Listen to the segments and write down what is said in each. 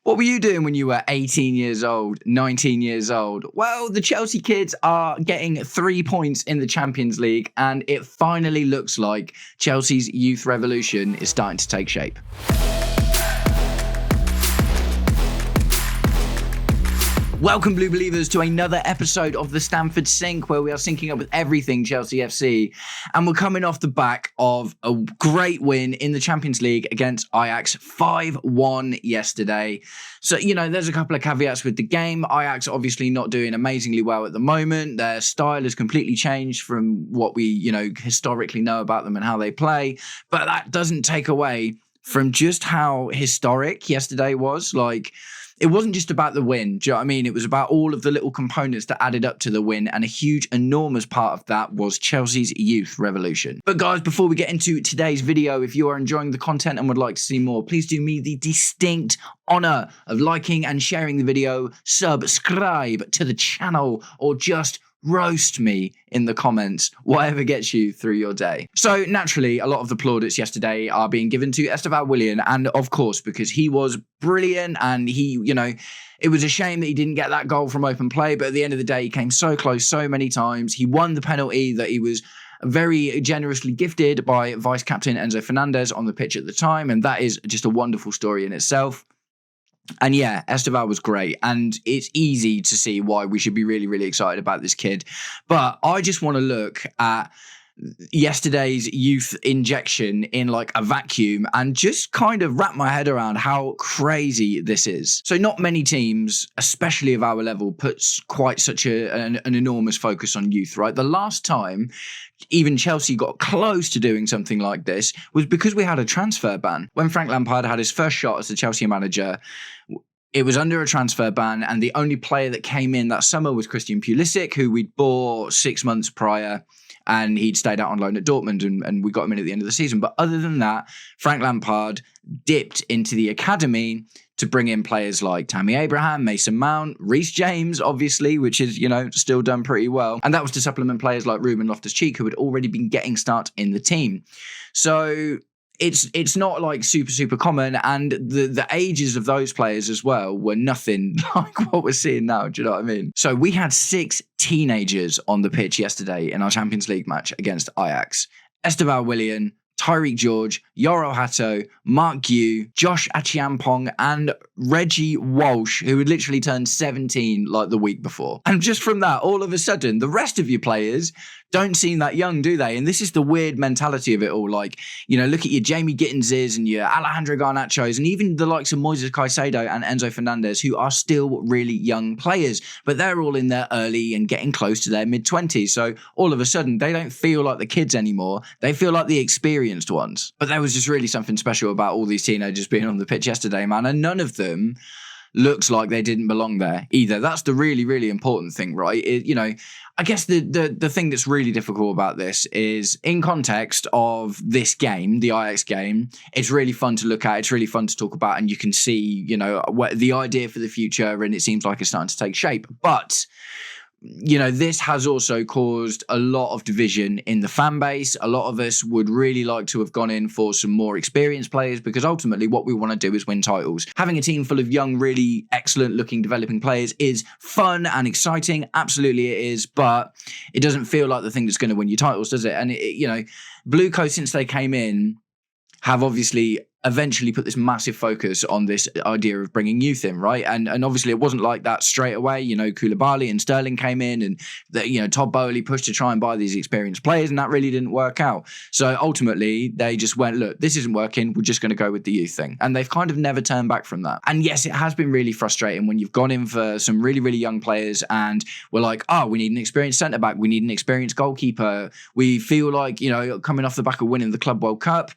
What were you doing when you were 18 years old, 19 years old? Well, the Chelsea kids are getting 3 points in the Champions League, and it finally looks like Chelsea's youth revolution is starting to take shape. Welcome, Blue Believers, to another episode of the Stamford Sync, where we are syncing up with everything Chelsea FC. And we're coming off the back of a great win in the Champions League against Ajax, 5-1 yesterday. So, there's a couple of caveats with the game. Ajax obviously not doing amazingly well at the moment. Their style has completely changed from what we, historically know about them and how they play. But that doesn't take away from just how historic yesterday was. It wasn't just about the win, do you know what I mean? It was about all of the little components that added up to the win, and a huge, enormous part of that was Chelsea's youth revolution. But guys, before we get into today's video, if you are enjoying the content and would like to see more, please do me the distinct honor of liking and sharing the video, subscribe to the channel, or just roast me in the comments, whatever gets you through your day. So naturally, a lot of the plaudits yesterday are being given to Esteban Willian, and of course, because he was brilliant, and he, it was a shame that he didn't get that goal from open play, but at the end of the day, he came so close so many times. He won the penalty that he was very generously gifted by vice-captain Enzo Fernandez on the pitch at the time, and that is just a wonderful story in itself. And yeah, Esteban was great, and it's easy to see why we should be really, really excited about this kid. But I just want to look at yesterday's youth injection in a vacuum and just kind of wrap my head around how crazy this is. So not many teams, especially of our level, puts quite such an enormous focus on youth, right? The last time even Chelsea got close to doing something like this was because we had a transfer ban. When Frank Lampard had his first shot as the Chelsea manager, it was under a transfer ban, and the only player that came in that summer was Christian Pulisic, who we'd bought 6 months prior, and he'd stayed out on loan at Dortmund, and we got him in at the end of the season. But other than that, Frank Lampard dipped into the academy to bring in players like Tammy Abraham, Mason Mount, Reece James, obviously, which is, still done pretty well. And that was to supplement players like Ruben Loftus-Cheek, who had already been getting starts in the team. So it's not super common, and the ages of those players as well were nothing like what we're seeing now. Do you know what I mean? So we had 6 teenagers on the pitch yesterday in our Champions League match against Ajax. Esteban Willian, Tyreek George, Yoro Hato, Mark Gue, Josh Achiampong, and Reggie Walsh, who had literally turned 17 the week before. And just from that, all of a sudden, the rest of your players don't seem that young, do they? And this is the weird mentality of it all. Look at your Jamie Gittinses and your Alejandro Garnachos, and even the likes of Moises Caicedo and Enzo Fernandez, who are still really young players, but they're all in their early and getting close to their mid-20s. So all of a sudden, they don't feel like the kids anymore. They feel like the experienced ones. But there was just really something special about all these teenagers being on the pitch yesterday, man. And none of them looks like they didn't belong there either. That's the really, really important thing, right? I guess the thing that's really difficult about this is, in context of this game, the Ajax game, it's really fun to look at, it's really fun to talk about, and you can see, what the idea for the future, and it seems like it's starting to take shape. But this has also caused a lot of division in the fan base. A lot of us would really like to have gone in for some more experienced players, because ultimately what we want to do is win titles. Having a team full of young, really excellent looking, developing players is fun and exciting. Absolutely it is, but it doesn't feel like the thing that's going to win you titles, does it? And Blue Coat, since they came in, have obviously eventually put this massive focus on this idea of bringing youth in, right? And obviously it wasn't like that straight away. Koulibaly and Sterling came in, and Todd Bowley pushed to try and buy these experienced players, and that really didn't work out. So ultimately they just went, look, this isn't working, we're just going to go with the youth thing. And they've kind of never turned back from that. And yes, it has been really frustrating when you've gone in for some really, really young players, and we're like, oh, we need an experienced centre-back, we need an experienced goalkeeper. We feel like, coming off the back of winning the Club World Cup,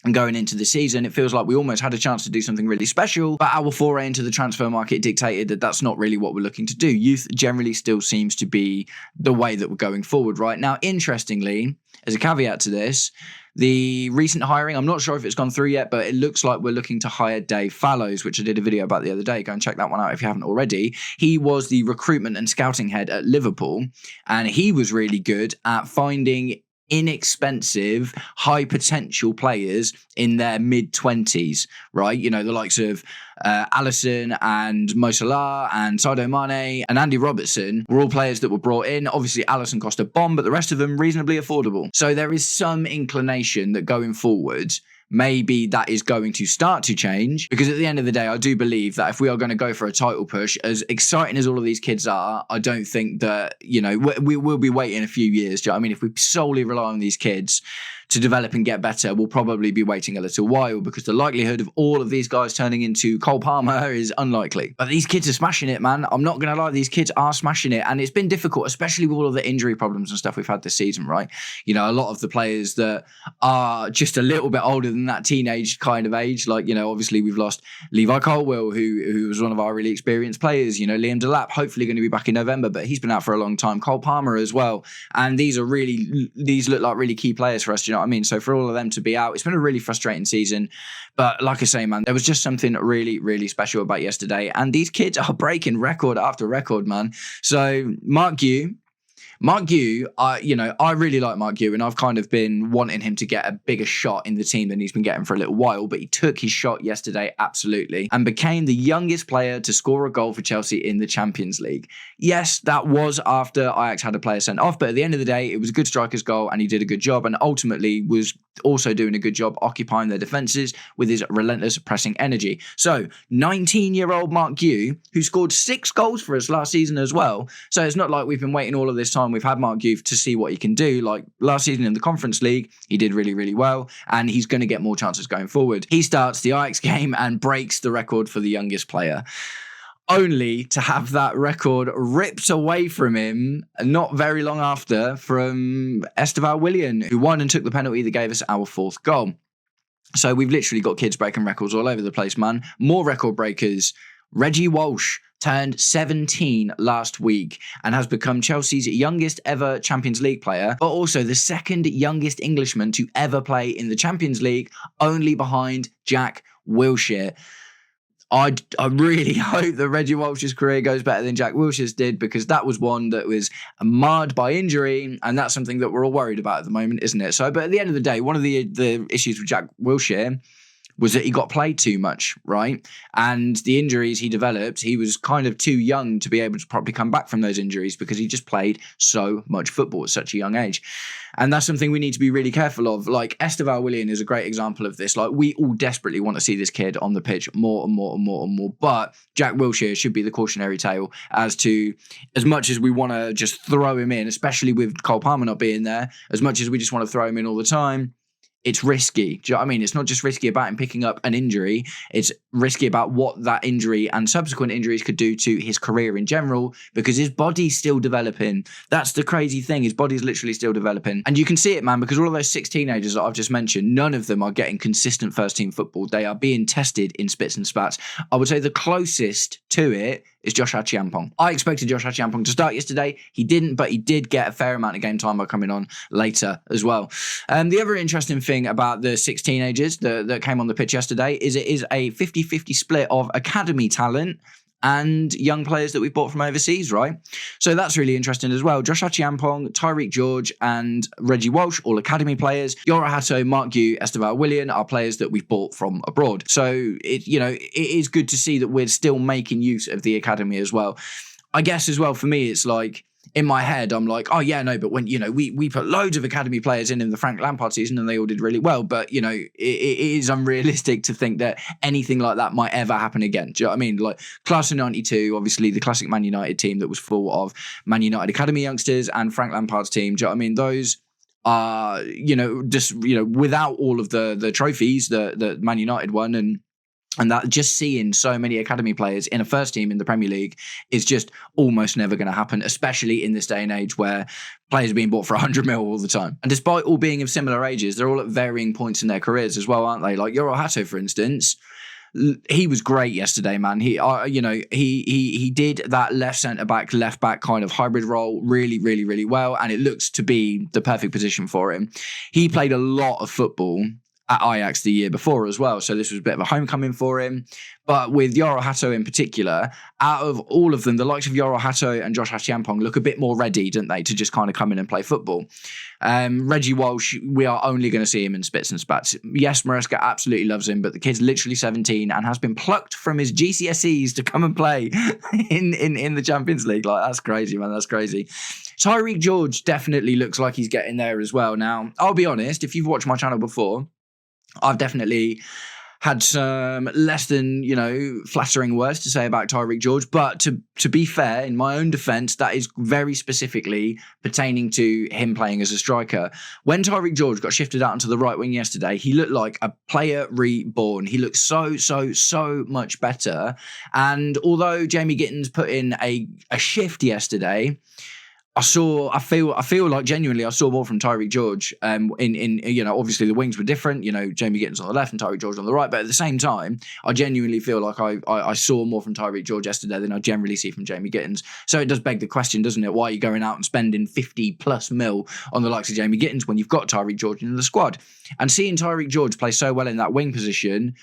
and going into the season, it feels like we almost had a chance to do something really special, but our foray into the transfer market dictated that that's not really what we're looking to do. Youth generally still seems to be the way that we're going forward right now. Interestingly, as a caveat to this, the recent hiring, I'm not sure if it's gone through yet, but it looks like we're looking to hire Dave Fallows, which I did a video about the other day. Go and check that one out if you haven't already. He was the recruitment and scouting head at Liverpool, and he was really good at finding inexpensive, high potential players in their mid-20s, right? You know, the likes of Alisson and Mo Salah and Sadio Mane and Andy Robertson were all players that were brought in. Obviously, Alisson cost a bomb, but the rest of them reasonably affordable. So there is some inclination that going forward, maybe that is going to start to change, because at the end of the day, I do believe that if we are going to go for a title push, as exciting as all of these kids are, I don't think that, you know, we will be waiting a few years. Do you know what I mean? If we solely rely on these kids to develop and get better, we'll probably be waiting a little while, because the likelihood of all of these guys turning into Cole Palmer is unlikely. But these kids are smashing it, man. I'm not going to lie, these kids are smashing it. And it's been difficult, especially with all of the injury problems and stuff we've had this season, right? You know, a lot of the players that are just a little bit older than that teenage kind of age, like, you know, obviously we've lost Levi Colwill, who was one of our really experienced players. You know, Liam Delap, hopefully going to be back in November, but he's been out for a long time. Cole Palmer as well. And these look like really key players for us. Do you know what I mean? So for all of them to be out, it's been a really frustrating season. But like I say, man, there was just something really, really special about yesterday. And these kids are breaking record after record, man. So Mark Gue, I really like Mark Gue, and I've kind of been wanting him to get a bigger shot in the team than he's been getting for a little while, but he took his shot yesterday, absolutely, and became the youngest player to score a goal for Chelsea in the Champions League. Yes, that was after Ajax had a player sent off, but at the end of the day, it was a good striker's goal, and he did a good job, and ultimately was also doing a good job occupying their defences with his relentless pressing energy. So, 19-year-old Mark Gue, who scored 6 goals for us last season as well, so it's not like we've been waiting all of this time. We've had Mark Gue to see what he can do. Like last season in the Conference League, he did really, really well, and he's going to get more chances going forward. He starts the Ajax game and breaks the record for the youngest player, only to have that record ripped away from him not very long after from Esteval Willian, who won and took the penalty that gave us our 4th goal. So we've literally got kids breaking records all over the place, man. More record breakers. Reggie Walsh turned 17 last week and has become Chelsea's youngest ever Champions League player, but also the second youngest Englishman to ever play in the Champions League, only behind Jack Wilshere. I really hope that Reggie Walsh's career goes better than Jack Wilshere's did, because that was one that was marred by injury, and that's something that we're all worried about at the moment, isn't it? So, but at the end of the day, one of the issues with Jack Wilshere was that he got played too much, right? And the injuries he developed, he was kind of too young to be able to probably come back from those injuries, because he just played so much football at such a young age. And that's something we need to be really careful of. Like, Esteval Willian is a great example of this. Like, we all desperately want to see this kid on the pitch more and more and more and more. But Jack Wilshere should be the cautionary tale as to, as much as we want to just throw him in, especially with Cole Palmer not being there, as much as we just want to throw him in all the time, it's risky. Do you know what I mean? It's not just risky about him picking up an injury. It's risky about what that injury and subsequent injuries could do to his career in general, because his body's still developing. That's the crazy thing. His body's literally still developing. And you can see it, man, because all of those 6 teenagers that I've just mentioned, none of them are getting consistent first-team football. They are being tested in spits and spats. I would say the closest to it is Josh Achiampong. I expected Josh Achiampong to start yesterday. He didn't, but he did get a fair amount of game time by coming on later as well. The other interesting thing about the 6 teenagers that came on the pitch yesterday is it is a 50-50 split of academy talent and young players that we've bought from overseas, right? So that's really interesting as well. Josh Achiampong, Tyreek George, and Reggie Walsh, all academy players. Yoro Hato, Mark Gue, Esteval Willian are players that we've bought from abroad. So it is good to see that we're still making use of the academy as well. I guess as well for me, it's like, in my head, I'm like, oh yeah, no, but when, we put loads of academy players in the Frank Lampard season and they all did really well. But, it is unrealistic to think that anything like that might ever happen again. Do you know what I mean? Like, class of 92, obviously the classic Man United team that was full of Man United academy youngsters, and Frank Lampard's team. Do you know what I mean? Those are, without all of the trophies that Man United won, and that just seeing so many academy players in a first team in the Premier League is just almost never going to happen, especially in this day and age where players are being bought for 100 mil all the time. And despite all being of similar ages, they're all at varying points in their careers as well, aren't they? Like Yoro Hato, for instance, he was great yesterday, man. He did that left centre back kind of hybrid role really, really, really well, and it looks to be the perfect position for him. He played a lot of football at Ajax the year before as well. So this was a bit of a homecoming for him. But with Yoro Hato in particular, out of all of them, the likes of Yoro Hato and Josh Hachiampong look a bit more ready, don't they, to just kind of come in and play football. Reggie Walsh, we are only going to see him in spits and spats. Yes, Maresca absolutely loves him, but the kid's literally 17 and has been plucked from his GCSEs to come and play in the Champions League. Like, that's crazy, man. That's crazy. Tyreek George definitely looks like he's getting there as well. Now, I'll be honest, if you've watched my channel before, I've definitely had some less than, flattering words to say about Tyreek George. But to be fair, in my own defence, that is very specifically pertaining to him playing as a striker. When Tyreek George got shifted out onto the right wing yesterday, he looked like a player reborn. He looked so much better. And although Jamie Gittins put in a shift yesterday, I feel like genuinely I saw more from Tyreek George. Obviously the wings were different. Jamie Gittins on the left and Tyreek George on the right. But at the same time, I genuinely feel like I saw more from Tyreek George yesterday than I generally see from Jamie Gittins. So it does beg the question, doesn't it? Why are you going out and spending 50+ mil on the likes of Jamie Gittins when you've got Tyreek George in the squad? And seeing Tyreek George play so well in that wing position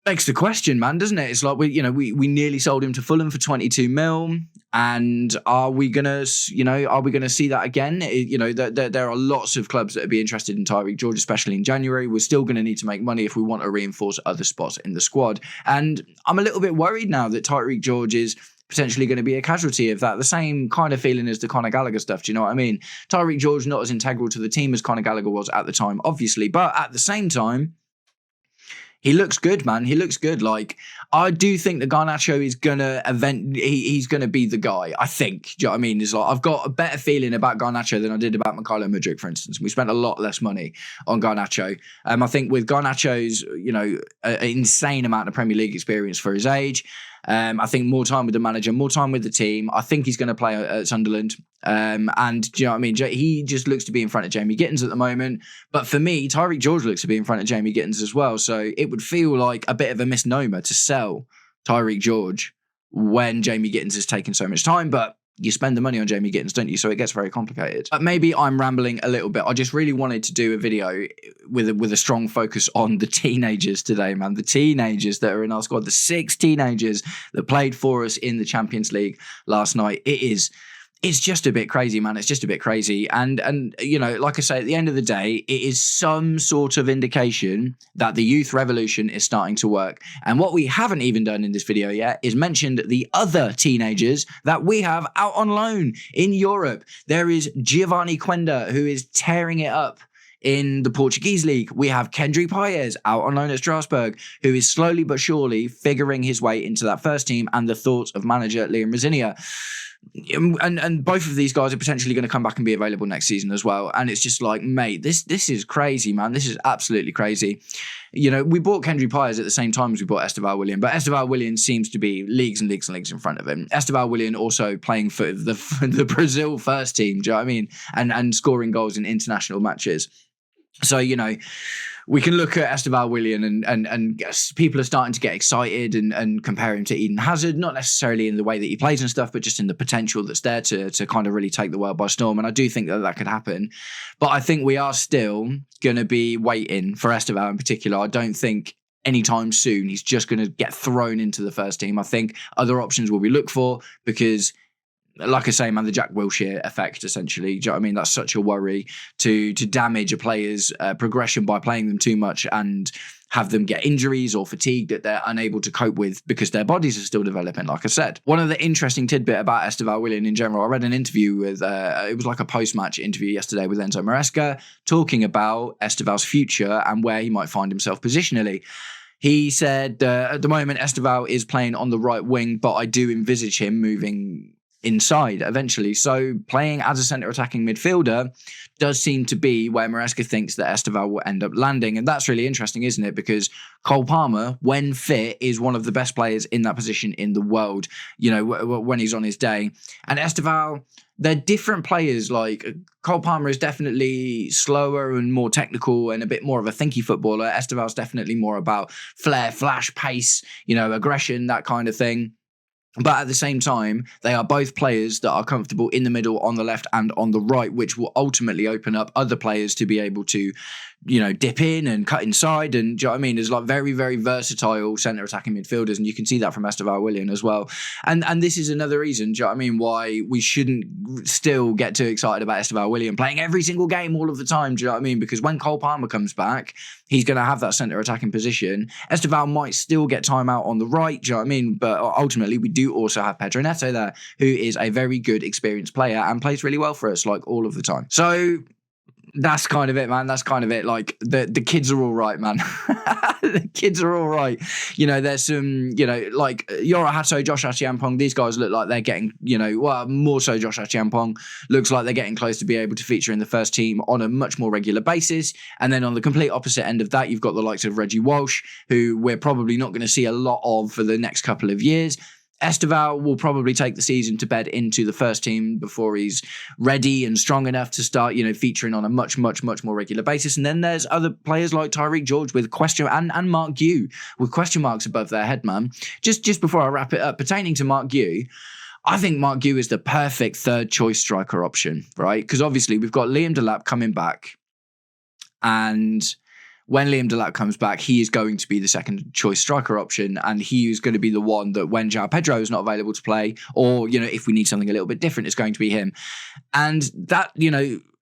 begs the question, man, doesn't it? It's like we nearly sold him to Fulham for 22 mil, and are we gonna see that again? There are lots of clubs that would be interested in Tyreek George, especially in January. We're still going to need to make money if we want to reinforce other spots in the squad, and I'm a little bit worried now that Tyreek George is potentially going to be a casualty of that. The same kind of feeling as the Conor Gallagher stuff. Do you know what I mean? Tyreek George not as integral to the team as Conor Gallagher was at the time, obviously, but at the same time, he looks good, man. He looks good. Like, I do think that Garnacho is gonna he's gonna be the guy. I think. Do you know what I mean? It's like I've got a better feeling about Garnacho than I did about Mykhailo Mudryk, for instance. We spent a lot less money on Garnacho. I think with Garnacho's, an insane amount of Premier League experience for his age. I think more time with the manager, more time with the team. I think he's going to play at Sunderland. And do you know what I mean? He just looks to be in front of Jamie Gittins at the moment. But for me, Tyreek George looks to be in front of Jamie Gittins as well. So it would feel like a bit of a misnomer to sell Tyreek George when Jamie Gittins has taken so much time. But you spend the money on Jamie Gittins, don't you? So it gets very complicated. But maybe I'm rambling a little bit. I just really wanted to do a video with a strong focus on the teenagers today, man. The teenagers that are in our squad, the 6 teenagers that played for us in the Champions League last night. It's just a bit crazy, man. It's just a bit crazy. And like I say, at the end of the day, it is some sort of indication that the youth revolution is starting to work. And what we haven't even done in this video yet is mentioned the other teenagers that we have out on loan in Europe. There is Giovanni Quenda, who is tearing it up in the Portuguese league. We have Kendry Paez out on loan at Strasbourg, who is slowly but surely figuring his way into that first team and the thoughts of manager Liam Rosinia. And both of these guys are potentially going to come back and be available next season as well. And it's just like, mate, this is crazy, man. This is absolutely crazy. We bought Kendry Paez at the same time as we bought Esteval Willian, but Esteval Willian seems to be leagues and leagues and leagues in front of him. Esteval Willian also playing for the Brazil first team, do you know what I mean? And scoring goals in international matches. So, we can look at Esteval Willian and people are starting to get excited and compare him to Eden Hazard, not necessarily in the way that he plays and stuff, but just in the potential that's there to kind of really take the world by storm. And I do think that could happen. But I think we are still going to be waiting for Esteval in particular. I don't think anytime soon he's just going to get thrown into the first team. I think other options will be looked for because, like I say, man, the Jack Wilshere effect, essentially. Do you know what I mean? That's such a worry to damage a player's progression by playing them too much and have them get injuries or fatigue that they're unable to cope with because their bodies are still developing, like I said. One of the interesting tidbit about Esteval Willian in general, I read an interview with, it was like a post-match interview yesterday with Enzo Maresca, talking about Esteval's future and where he might find himself positionally. He said, at the moment, Esteval is playing on the right wing, but I do envisage him moving inside eventually. So playing as a centre attacking midfielder does seem to be where Maresca thinks that Esteval will end up landing. And that's really interesting, isn't it? Because Cole Palmer, when fit, is one of the best players in that position in the world, when he's on his day. And Esteval, they're different players. Like Cole Palmer is definitely slower and more technical and a bit more of a thinky footballer. Esteval's definitely more about flair, flash, pace, aggression, that kind of thing. But at the same time, they are both players that are comfortable in the middle, on the left and on the right, which will ultimately open up other players to be able to, dip in and cut inside. And do you know what I mean? There's like very, very versatile centre attacking midfielders. And you can see that from Esteval Willian as well. And this is another reason, do you know what I mean, why we shouldn't still get too excited about Esteval Willian playing every single game all of the time. Do you know what I mean? Because when Cole Palmer comes back, he's going to have that centre attacking position. Esteval might still get time out on the right, do you know what I mean? But ultimately, we do also have Pedro Neto there, who is a very good, experienced player and plays really well for us, like all of the time. So that's kind of it, man. That's kind of it. Like the kids are all right, man. The kids are all right. There's some, like Yora Hato, Josh Achiampong. These guys look like they're getting, more so Josh Achiampong looks like they're getting close to be able to feature in the first team on a much more regular basis. And then on the complete opposite end of that, you've got the likes of Reggie Walsh, who we're probably not going to see a lot of for the next couple of years. Esteval will probably take the season to bed into the first team before he's ready and strong enough to start, featuring on a much, much, much more regular basis. And then there's other players like Tyreek George with and Mark Guew with question marks above their head, man. Just before I wrap it up, pertaining to Mark Guew, I think Mark Guew is the perfect third choice striker option, right? Because obviously we've got Liam Delap coming back, and when Liam Delap comes back, he is going to be the second choice striker option, and he is going to be the one that when João Pedro is not available to play, or, if we need something a little bit different, it's going to be him. And that,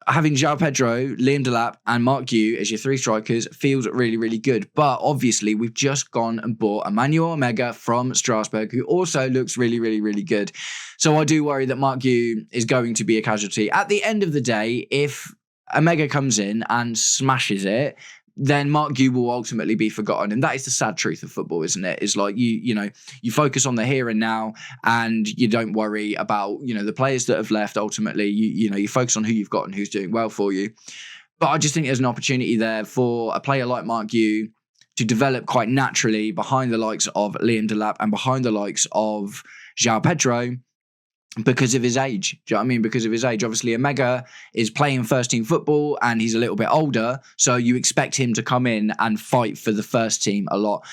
having João Pedro, Liam Delap, and Mark Guew as your three strikers feels really, really good. But obviously, we've just gone and bought Emmanuel Omega from Strasbourg, who also looks really, really, really good. So I do worry that Mark Guew is going to be a casualty. At the end of the day, if Omega comes in and smashes it, then Mark Guew will ultimately be forgotten. And that is the sad truth of football, isn't it? It's like you focus on the here and now, and you don't worry about, the players that have left. Ultimately, you focus on who you've got and who's doing well for you. But I just think there's an opportunity there for a player like Mark Guew to develop quite naturally behind the likes of Liam Delap and behind the likes of João Pedro, because of his age. Do you know what I mean? Because of his age. Obviously, Omega is playing first team football and he's a little bit older, so you expect him to come in and fight for the first team a lot.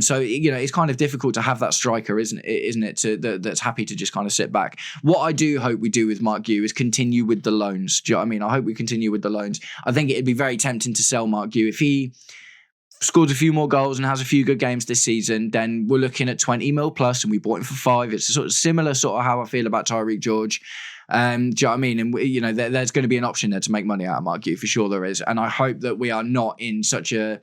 So it's kind of difficult to have that striker, isn't it? That's happy to just kind of sit back. What I do hope we do with Mark Guew is continue with the loans. Do you know what I mean? I hope we continue with the loans. I think it'd be very tempting to sell Mark Guew if he scores a few more goals and has a few good games this season. Then we're looking at 20 mil plus, and we bought him for 5. It's a sort of similar sort of how I feel about Tyreek George. Do you know what I mean? And there's going to be an option there to make money out of Mark Guew, for sure there is. And I hope that we are not in such a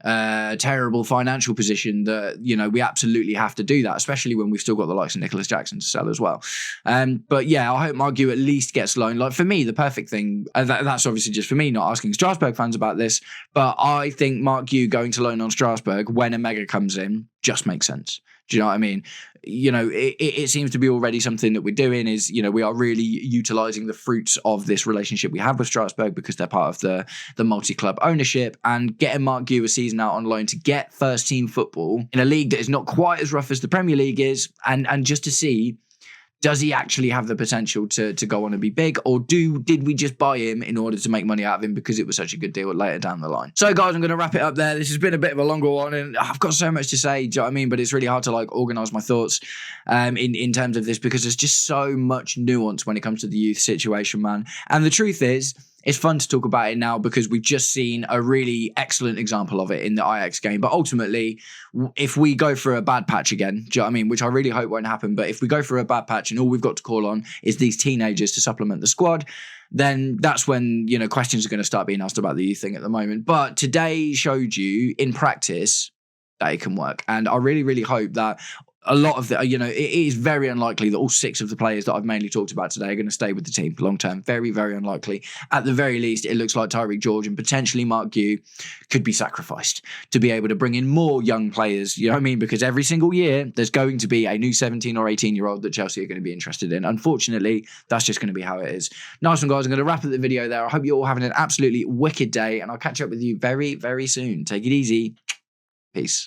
terrible financial position that we absolutely have to do that, especially when we've still got the likes of Nicholas Jackson to sell as well. But yeah, I hope Mark Guew at least gets loaned. Like, for me, the perfect thing, that's obviously just for me, not asking Strasbourg fans about this, but I think Mark Guew going to loan on Strasbourg when Omega comes in just makes sense. Do you know what I mean? It seems to be already something that we're doing is, we are really utilising the fruits of this relationship we have with Strasbourg, because they're part of the multi-club ownership, and getting Mark Guew a season out on loan to get first team football in a league that is not quite as rough as the Premier League is, and just to see, does he actually have the potential to go on and be big, or did we just buy him in order to make money out of him because it was such a good deal later down the line? So guys, I'm going to wrap it up there. This has been a bit of a longer one, and I've got so much to say, do you know what I mean? But it's really hard to organise my thoughts in terms of this, because there's just so much nuance when it comes to the youth situation, man. And the truth is, it's fun to talk about it now because we've just seen a really excellent example of it in the Ajax game. But ultimately, if we go for a bad patch again, do you know what I mean? Which I really hope won't happen. But if we go for a bad patch and all we've got to call on is these teenagers to supplement the squad, then that's when, questions are going to start being asked about the youth thing at the moment. But today showed you in practice that it can work. And I really, really hope that a lot of the, it is very unlikely that all 6 of the players that I've mainly talked about today are going to stay with the team long term. Very, very unlikely. At the very least, it looks like Tyreek George and potentially Mark Guew could be sacrificed to be able to bring in more young players. You know what I mean? Because every single year, there's going to be a new 17 or 18-year-old that Chelsea are going to be interested in. Unfortunately, that's just going to be how it is. Nice one, guys. I'm going to wrap up the video there. I hope you're all having an absolutely wicked day, and I'll catch up with you very, very soon. Take it easy. Peace.